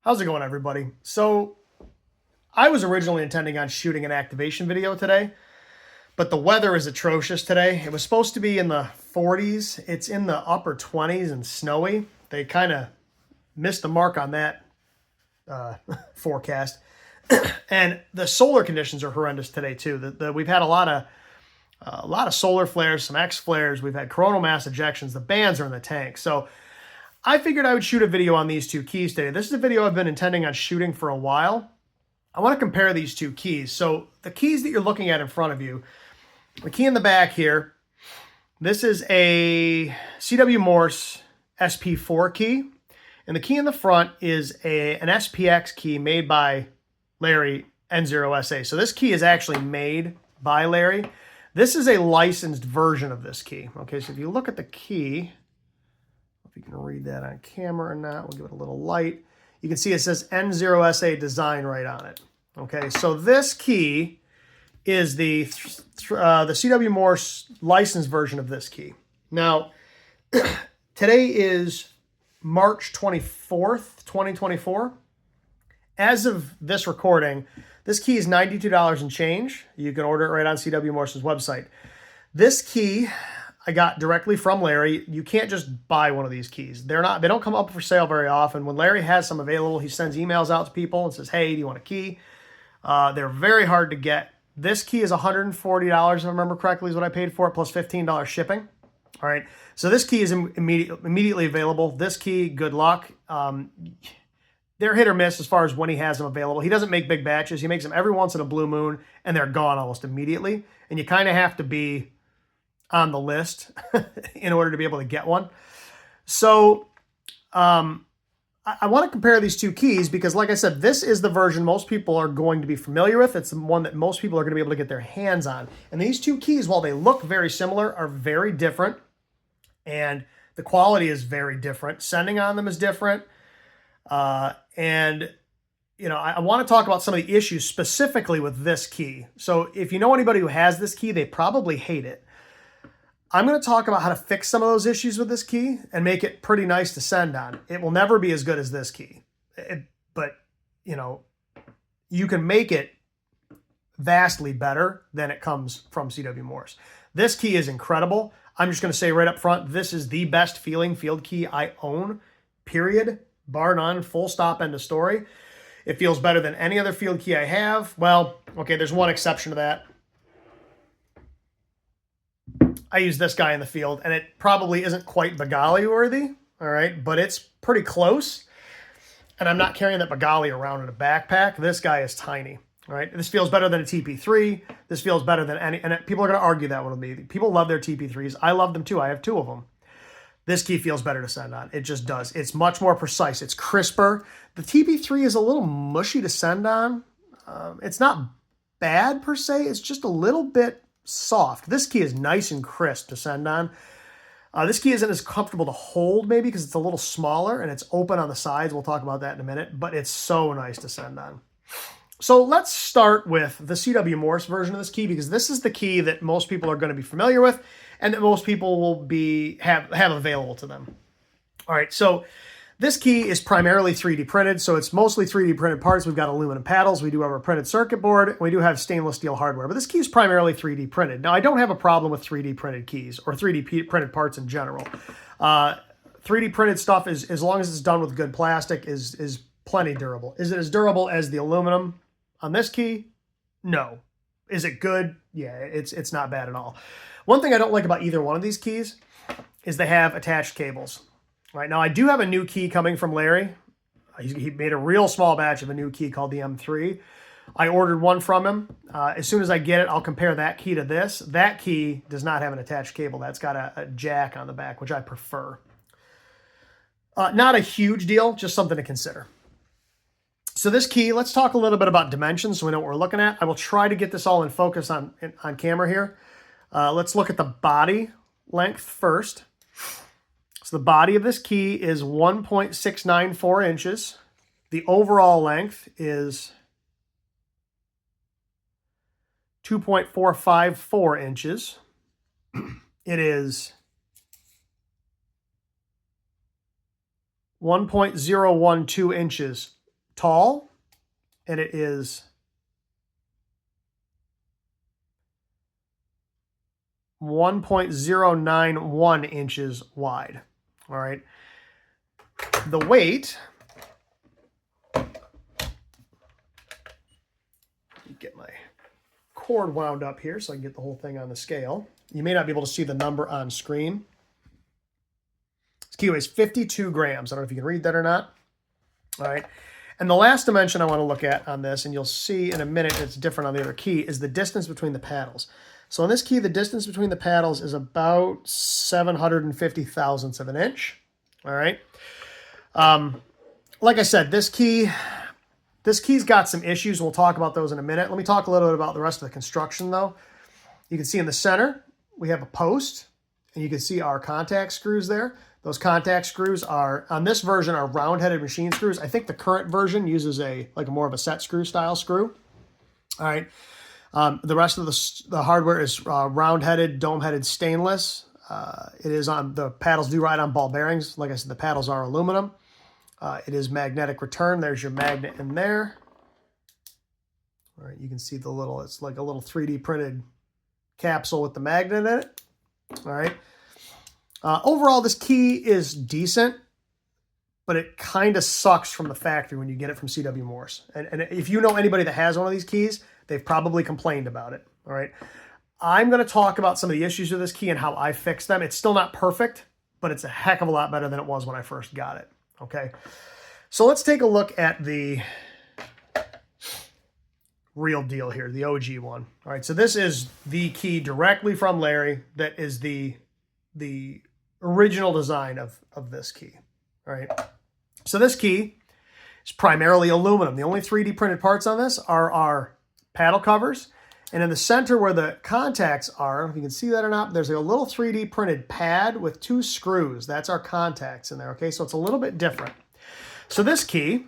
How's it going, everybody? So I was originally intending on shooting an activation video today, but the weather is atrocious today. It was supposed to be in the 40s. It's in the upper 20s and snowy. They kind of missed the mark on that forecast. And the solar conditions are horrendous today too. We've had a lot of solar flares, some X flares. We've had coronal mass ejections. The bands are in the tank. So I figured I would shoot a video on these two keys today. This is a video I've been intending on shooting for a while. I want to compare these two keys. So the keys that you're looking at in front of you, the key in the back here, this is a CW Morse SP4 key. And the key in the front is an SP-X key made by Larry N0SA. So this key is actually made by Larry. This is a licensed version of this key. Okay, so if you look at the key, if you can read that on camera or not, we'll give it a little light. You can see it says N0SA design right on it. Okay, so this key is the CW Morse licensed version of this key. Now, today is March 24th, 2024. As of this recording, this key is $92 and change. You can order it right on CW Morse's website. This key I got directly from Larry. You can't just buy one of these keys. They don't come up for sale very often. When Larry has some available, he sends emails out to people and says, hey, do you want a key? They're very hard to get. This key is $140, if I remember correctly, is what I paid for it, plus $15 shipping. All right, so this key is immediately available. This key, good luck. They're hit or miss as far as when he has them available. He doesn't make big batches. He makes them every once in a blue moon, and they're gone almost immediately. And you kind of have to be on the list in order to be able to get one. So I want to compare these two keys because, like I said, this is the version most people are going to be familiar with. It's the one that most people are going to be able to get their hands on. And these two keys, while they look very similar, are very different. And the quality is very different. Sending on them is different. And, you know, I want to talk about some of the issues specifically with this key. So if you know anybody who has this key, they probably hate it. I'm going to talk about how to fix some of those issues with this key and make it pretty nice to send on. It will never be as good as this key, but, you know, you can make it vastly better than it comes from CW Morse. This key is incredible. I'm just going to say right up front, this is the best feeling field key I own, period, bar none, full stop, end of story. It feels better than any other field key I have. Well, okay, there's one exception to that. I use this guy in the field, and it probably isn't quite Bengali worthy, all right, but it's pretty close. And I'm not carrying that Bengali around in a backpack. This guy is tiny, all right? This feels better than a TP3. This feels better than any, and people are going to argue that with me. People love their TP3s. I love them too. I have two of them. This key feels better to send on. It just does. It's much more precise. It's crisper. The TP3 is a little mushy to send on. It's not bad per se. It's just a little bit soft. This key is nice and crisp to send on. This key isn't as comfortable to hold maybe because it's a little smaller and it's open on the sides. We'll talk about that in a minute, but it's so nice to send on. So let's start with the CW Morse version of this key because this is the key that most people are going to be familiar with and that most people will have available to them. All right, so this key is primarily 3D printed, so it's mostly 3D printed parts. We've got aluminum paddles. We do have a printed circuit board. And we do have stainless steel hardware, but this key is primarily 3D printed. Now, I don't have a problem with 3D printed keys or 3D printed parts in general. 3D printed stuff, is as long as it's done with good plastic, is plenty durable. Is it as durable as the aluminum on this key? No. Is it good? Yeah, it's not bad at all. One thing I don't like about either one of these keys is they have attached cables. Right now, I do have a new key coming from Larry. He made a real small batch of a new key called the M3. I ordered one from him. As soon as I get it, I'll compare that key to this. That key does not have an attached cable. That's got a jack on the back, which I prefer. Not a huge deal, just something to consider. So this key, let's talk a little bit about dimensions so we know what we're looking at. I will try to get this all in focus on camera here. Let's look at the body length first. So the body of this key is 1.694 inches. The overall length is 2.454 inches. It is 1.012 inches tall, and it is 1.091 inches wide. All right. The weight, get my cord wound up here so I can get the whole thing on the scale. You may not be able to see the number on screen. This key weighs 52 grams. I don't know if you can read that or not. All right. And the last dimension I want to look at on this, and you'll see in a minute it's different on the other key, is the distance between the paddles. So on this key, the distance between the paddles is about 750 thousandths of an inch. All right. Like I said, this key's got some issues. We'll talk about those in a minute. Let me talk a little bit about the rest of the construction, though. You can see in the center, we have a post, and you can see our contact screws there. Those contact screws are, on this version, are round-headed machine screws. I think the current version uses more of a set screw style screw. All right. The rest of the hardware is round-headed, dome-headed stainless. It is on, the paddles do ride on ball bearings. Like I said, the paddles are aluminum. It is magnetic return. There's your magnet in there. All right, you can see it's like a little 3D printed capsule with the magnet in it. All right. Overall, this key is decent, but it kind of sucks from the factory when you get it from CW Morse. And if you know anybody that has one of these keys, they've probably complained about it. All right. I'm going to talk about some of the issues with this key and how I fixed them. It's still not perfect, but it's a heck of a lot better than it was when I first got it. Okay. So let's take a look at the real deal here, the OG one. All right. So this is the key directly from Larry that is the original design of this key. All right. So this key is primarily aluminum. The only 3D printed parts on this are our paddle covers. And in the center where the contacts are, if you can see that or not, there's a little 3D printed pad with 2 screws. That's our contacts in there, okay? So it's a little bit different. So this key,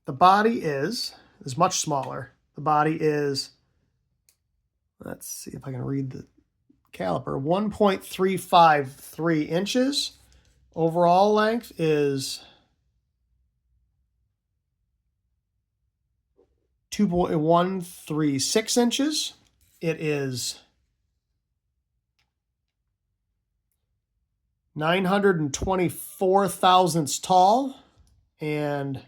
the body is much smaller. The body is, let's see if I can read the caliper, 1.353 inches. Overall length is 2.136 inches. It is 924 thousandths tall and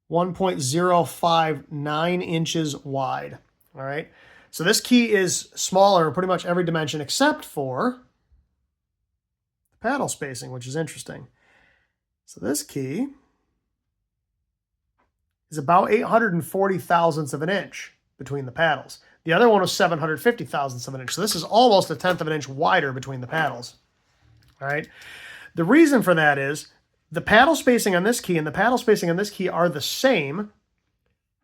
1.059 inches wide. All right. So this key is smaller in pretty much every dimension except for the paddle spacing, which is interesting. So this key is about 840 thousandths of an inch between the paddles. The other one was 750 thousandths of an inch. So this is almost a tenth of an inch wider between the paddles. All right. The reason for that is the paddle spacing on this key and the paddle spacing on this key are the same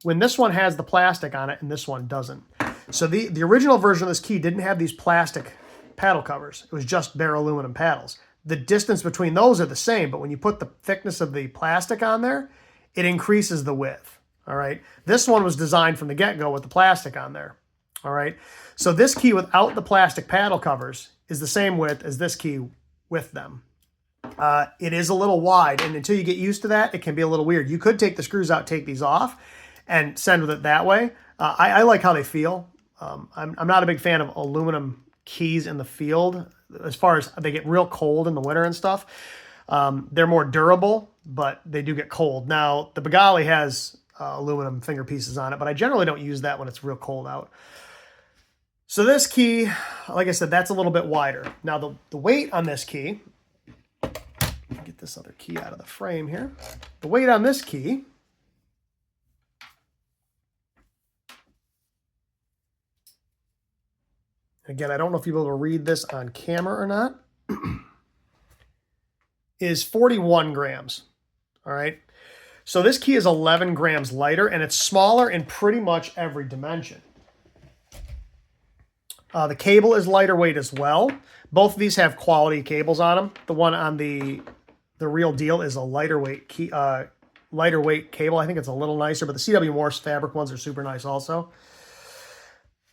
when this one has the plastic on it and this one doesn't. So the original version of this key didn't have these plastic paddle covers. It was just bare aluminum paddles. The distance between those are the same, but when you put the thickness of the plastic on there, it increases the width. All right. This one was designed from the get-go with the plastic on there. All right. So this key without the plastic paddle covers is the same width as this key with them. It is a little wide, and until you get used to that, it can be a little weird. You could take the screws out, take these off, and send with it that way. I like how they feel. I'm not a big fan of aluminum keys in the field as far as they get real cold in the winter and stuff. They're more durable, but they do get cold. Now, the Bengali has aluminum finger pieces on it, but I generally don't use that when it's real cold out. So this key, like I said, that's a little bit wider. Now, the weight on this key, get this other key out of the frame here. The weight on this key again, I don't know if you'll be able to read this on camera or not, is 41 grams. All right. So this key is 11 grams lighter, and it's smaller in pretty much every dimension. The cable is lighter weight as well. Both of these have quality cables on them. The one on the real deal is a lighter weight cable. I think it's a little nicer, but the CW Morse fabric ones are super nice also.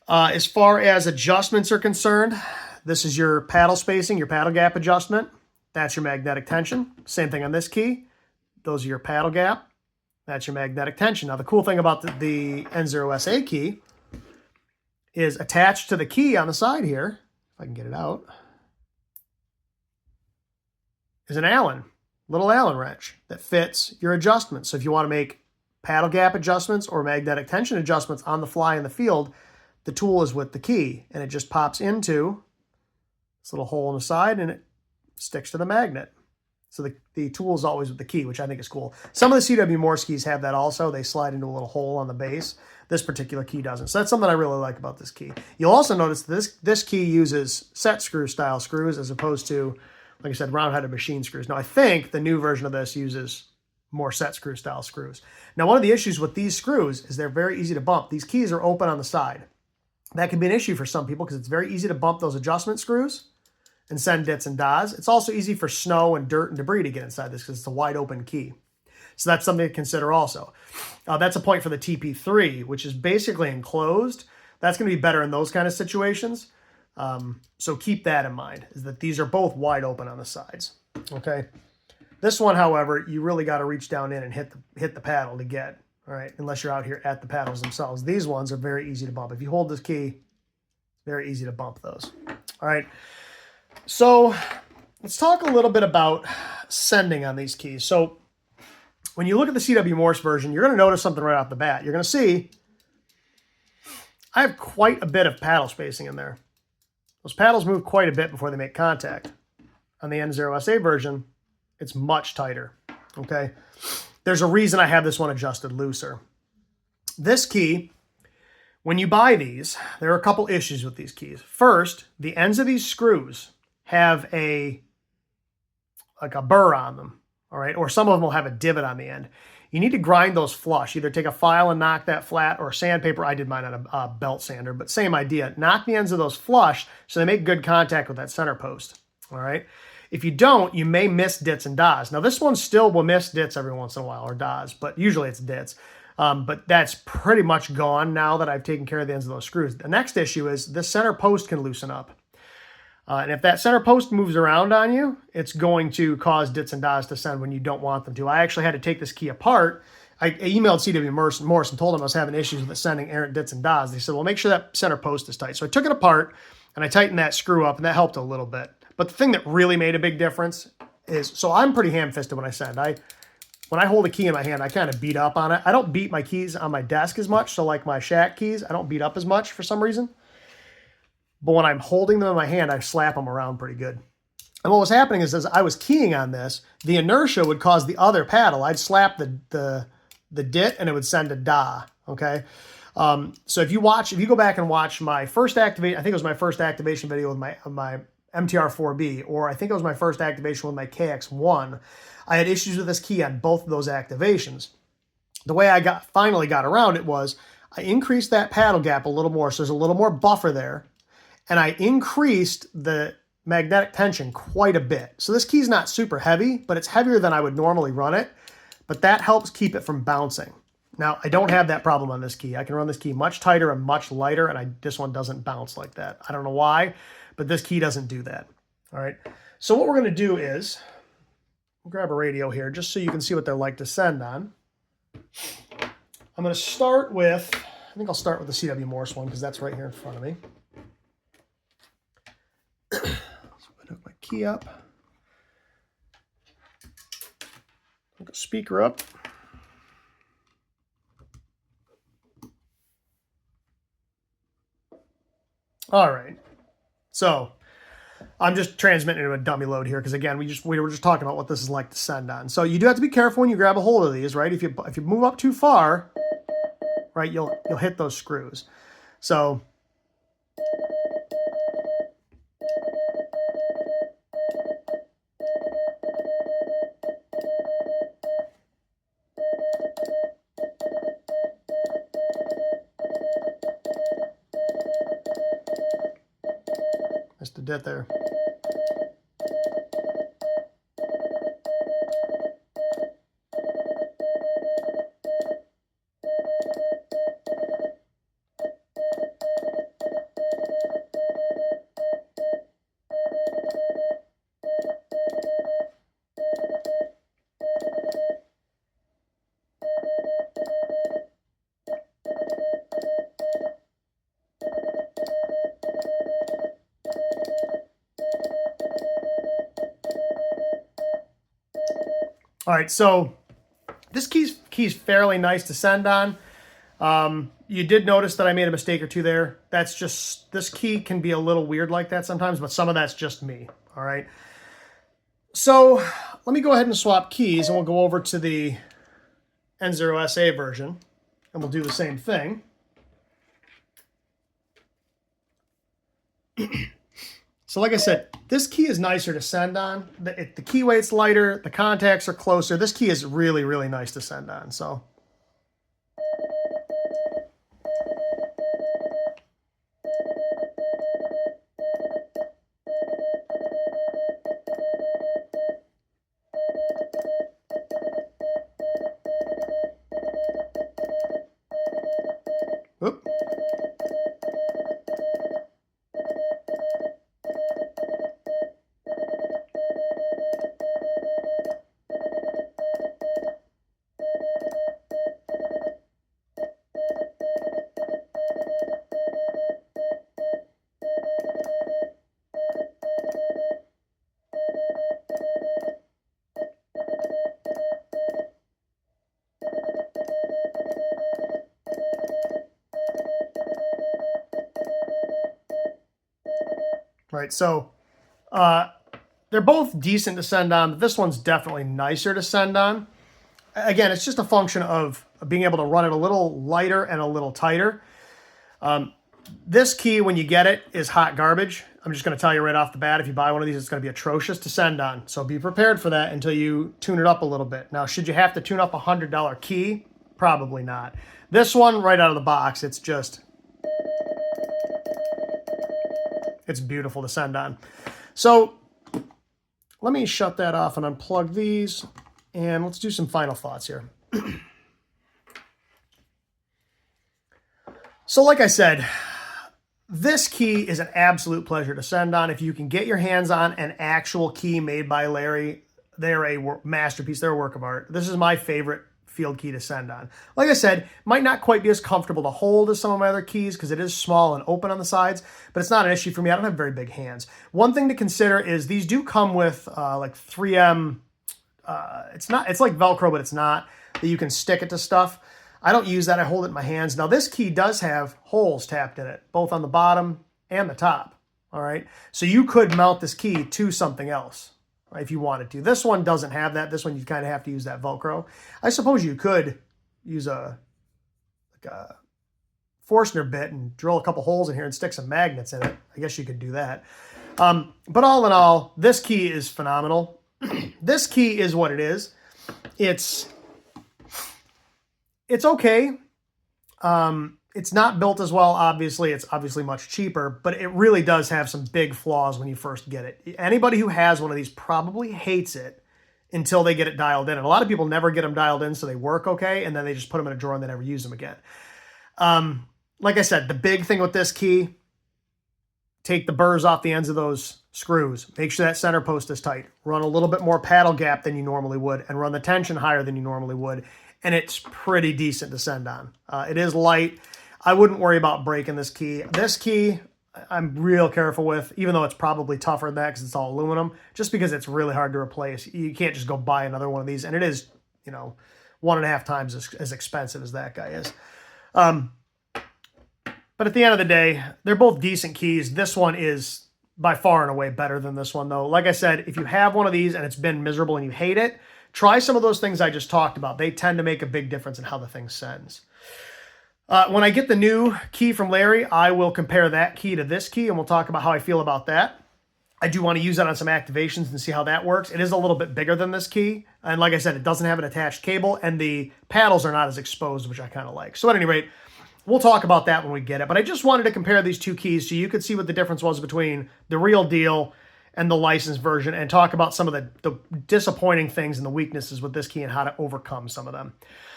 As far as adjustments are concerned, this is your paddle spacing, your paddle gap adjustment. That's your magnetic tension. Same thing on this key. those are your paddle gap. That's your magnetic tension. Now, the cool thing about the N0SA key is attached to the key on the side here, if I can get it out, is an little Allen wrench that fits your adjustments. So if you want to make paddle gap adjustments or magnetic tension adjustments on the fly in the field, the tool is with the key, and it just pops into this little hole in the side and it sticks to the magnet. So the tool is always with the key, which I think is cool. Some of the CW Morse keys have that also. They slide into a little hole on the base. This particular key doesn't. So that's something I really like about this key. You'll also notice this key uses set screw style screws as opposed to, like I said, round-headed machine screws. Now, I think the new version of this uses more set screw style screws. Now, one of the issues with these screws is they're very easy to bump. These keys are open on the side. That can be an issue for some people because it's very easy to bump those adjustment screws and send dits and dahs. It's also easy for snow and dirt and debris to get inside this because it's a wide open key. So that's something to consider also. That's a point for the TP3, which is basically enclosed. That's going to be better in those kind of situations. So keep that in mind, is that these are both wide open on the sides. Okay. This one, however, you really got to reach down in and hit the paddle to get, all right, unless you're out here at the paddles themselves. These ones are very easy to bump. If you hold this key, very easy to bump those. All right. So let's talk a little bit about sending on these keys. So when you look at the CW Morse version, you're going to notice something right off the bat. You're going to see I have quite a bit of paddle spacing in there. Those paddles move quite a bit before they make contact. On the N0SA version, it's much tighter, okay? There's a reason I have this one adjusted looser. This key, when you buy these, there are a couple issues with these keys. First, the ends of these screws have like a burr on them, all right? Or some of them will have a divot on the end. You need to grind those flush. Either take a file and knock that flat, or sandpaper. I did mine on a belt sander, but same idea. Knock the ends of those flush so they make good contact with that center post, all right? If you don't, you may miss dits and dahs. Now, this one still will miss dits every once in a while, or dahs, but usually it's dits. But that's pretty much gone now that I've taken care of the ends of those screws. The next issue is this center post can loosen up. And if that center post moves around on you, it's going to cause dits and dahs to send when you don't want them to. I actually had to take this key apart. I emailed CW Morse and told them I was having issues with it sending errant dits and dahs. They said, well, make sure that center post is tight. So I took it apart and I tightened that screw up, and that helped a little bit. But the thing that really made a big difference is, so I'm pretty ham-fisted when I send. When I hold a key in my hand, I kind of beat up on it. I don't beat my keys on my desk as much. So like my shack keys, I don't beat up as much for some reason. But when I'm holding them in my hand, I slap them around pretty good. And what was happening is, as I was keying on this, the inertia would cause the other paddle. I'd slap the dit and it would send a dah, okay? So if you go back and watch my first activation, I think it was my first activation video with my MTR4B, or I think it was my first activation with my KX1, I had issues with this key on both of those activations. The way I finally got around it was I increased that paddle gap a little more, so there's a little more buffer there, and I increased the magnetic tension quite a bit. So this key's not super heavy, but it's heavier than I would normally run it, but that helps keep it from bouncing. Now, I don't have that problem on this key. I can run this key much tighter and much lighter, and this one doesn't bounce like that. I don't know why, but this key doesn't do that. All right. So what we're going to do is grab a radio here just so you can see what they're like to send on. I'm going to start with, I think I'll start with the CW Morse one because that's right here in front of me. So I'm going to hook my key up. Hook a speaker up. All right. So I'm just transmitting to a dummy load here because, again, we were just talking about what this is like to send on. So you do have to be careful when you grab a hold of these, right? If you move up too far, right, you'll hit those screws. So missed a dit there. All right, so this key's fairly nice to send on. You did notice that I made a mistake or two there. That's just, this key can be a little weird like that sometimes, but some of that's just me, all right? So let me go ahead and swap keys, and we'll go over to the N0SA version, and we'll do the same thing. So like I said, this key is nicer to send on. The key weight's lighter, the contacts are closer. This key is really, really nice to send on, so. Oop. Right, so they're both decent to send on, but this one's definitely nicer to send on. Again, it's just a function of being able to run it a little lighter and a little tighter. This key, when you get it, is hot garbage. I'm just going to tell you right off the bat, if you buy one of these, it's going to be atrocious to send on. So be prepared for that until you tune it up a little bit. Now, should you have to tune up a $100 key? Probably not. This one, right out of the box, it's just... it's beautiful to send on. So let me shut that off and unplug these, and let's do some final thoughts here. So like I said, this key is an absolute pleasure to send on. If you can get your hands on an actual key made by Larry, they're a masterpiece. They're a work of art. This is my favorite field key to send on. Like I said, might not quite be as comfortable to hold as some of my other keys because it is small and open on the sides, but it's not an issue for me. I don't have very big hands. One thing to consider is these do come with like 3M, it's like Velcro, but it's not, that you can stick it to stuff. I don't use that. I hold it in my hands. Now this key does have holes tapped in it, both on the bottom and the top. All right. So you could mount this key to something else if you wanted to. This one doesn't have that. This one, you kind of have to use that Velcro. I suppose you could use a Forstner bit and drill a couple holes in here and stick some magnets in it. I guess you could do that. But all in all, this key is phenomenal. This key is what it is. It's okay. It's not built as well, obviously. It's obviously much cheaper, but it really does have some big flaws when you first get it. Anybody who has one of these probably hates it until they get it dialed in. And a lot of people never get them dialed in, so they work okay, and then they just put them in a drawer and they never use them again. Like I said, the big thing with this key, take the burrs off the ends of those screws. Make sure that center post is tight. Run a little bit more paddle gap than you normally would, and run the tension higher than you normally would. And it's pretty decent to send on. It is light. I wouldn't worry about breaking this key. This key, I'm real careful with, even though it's probably tougher than that because it's all aluminum, just because it's really hard to replace. You can't just go buy another one of these, and it is, 1.5 times as expensive as that guy is. But at the end of the day, they're both decent keys. This one is by far and away better than this one, though. Like I said, if you have one of these and it's been miserable and you hate it, try some of those things I just talked about. They tend to make a big difference in how the thing sends. When I get the new key from Larry, I will compare that key to this key, and we'll talk about how I feel about that. I do want to use that on some activations and see how that works. It is a little bit bigger than this key, and like I said, it doesn't have an attached cable, and the paddles are not as exposed, which I kind of like. So at any rate, we'll talk about that when we get it. But I just wanted to compare these two keys so you could see what the difference was between the real deal and the licensed version, and talk about some of the disappointing things and the weaknesses with this key and how to overcome some of them.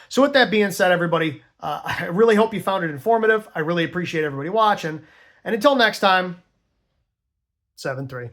So with that being said, everybody, I really hope you found it informative. I really appreciate everybody watching. And until next time, 7-3.